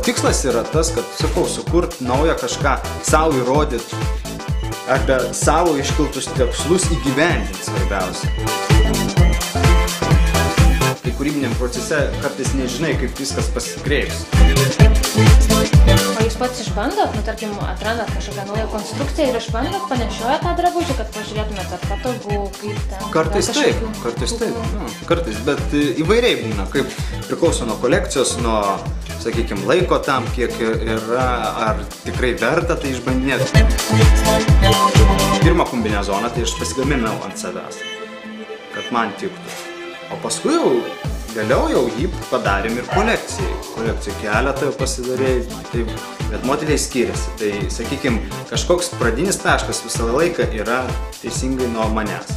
Tikslas yra tas, kad, sakau, sukurt naują kažką, savo įrodyt, arba savo iškiltus tikslus įgyvendinti svarbiausia. Tai kūrybiniam procese kartais nežinai, kaip viskas pasikreips. O jūs pats išbandot, tarkim, atrandat kažkokią naują konstrukciją ir išbandot, panešiojat tą drabužį, kad pažiūrėtumėt, ar patogu, kaip ten... Kartais taip, kartais, bet įvairiai būna, kaip priklauso nuo kolekcijos, nuo, sakykime, laiko tam, kiek yra, ar tikrai verta tai išbandinėti. Pirmą kombinezoną tai aš pasigaminau ant savęs, kad man tiktų. O paskui jau, vėliau jau jį padarėm ir kolekcijai. Kolekcijų keletą jau pasidarėjai, bet modeliai skiriasi. Tai, sakykime, kažkoks pradinis taškas visą laiką yra teisingai nuo manęs.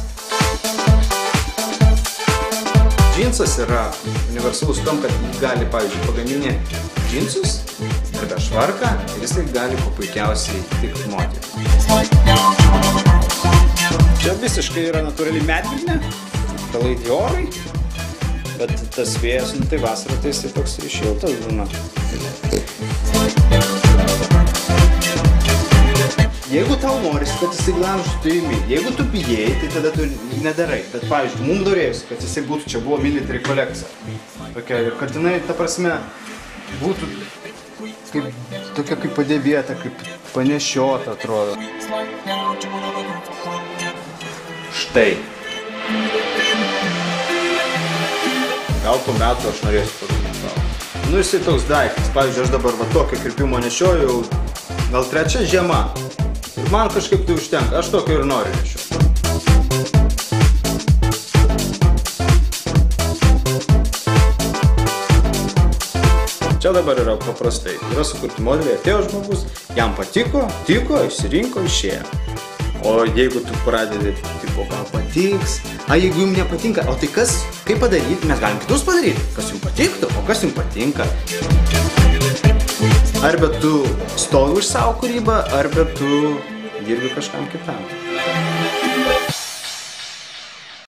Džinsas yra universalus tom, kad gali, pavyzdžiui, pagaminti džinsus arba švarką ir jisai gali puikiausiai tikti moteriai. Čia visiškai yra natūrali medvilnė, palaidi orai, bet tas vėjas, tai vasarą tai jisai toks šiltas būna. Jeigu tau norisi, kad jisai glamžtų, tu imi. Jeigu tu bijai, tai tada tu nedarai. Bet, pavyzdžiui, mums norėjusi, kad jisai būtų, čia buvo military kolekcija. Tokia, ir kad jinai, ta prasme, būtų tokia kaip padėvėta, kaip panešiota, atrodo. Štai. Gal po metų aš norėsiu pagaminti savo. Nu, jisai toks daiktas. Pavyzdžiui, aš dabar va tokio kirpimo nešioju, gal 3 žiema. Ir man kažkaip tai užtenka. Aš tokio ir noriu nešiu. Čia dabar yra paprastai. Yra sukurti modeliai, atėjo žmogus, jam patiko, tiko, išsirinko, išėjo. O jeigu tu pradedi, tipo, gal patiks, jeigu jums nepatinka, o tai kas, kaip padaryti, mes galim kitus padaryti, kas jums patiktų, o kas jums patinka. Arba tu stovi už savo kūrybą, arba tu dirbi kažkam kitam.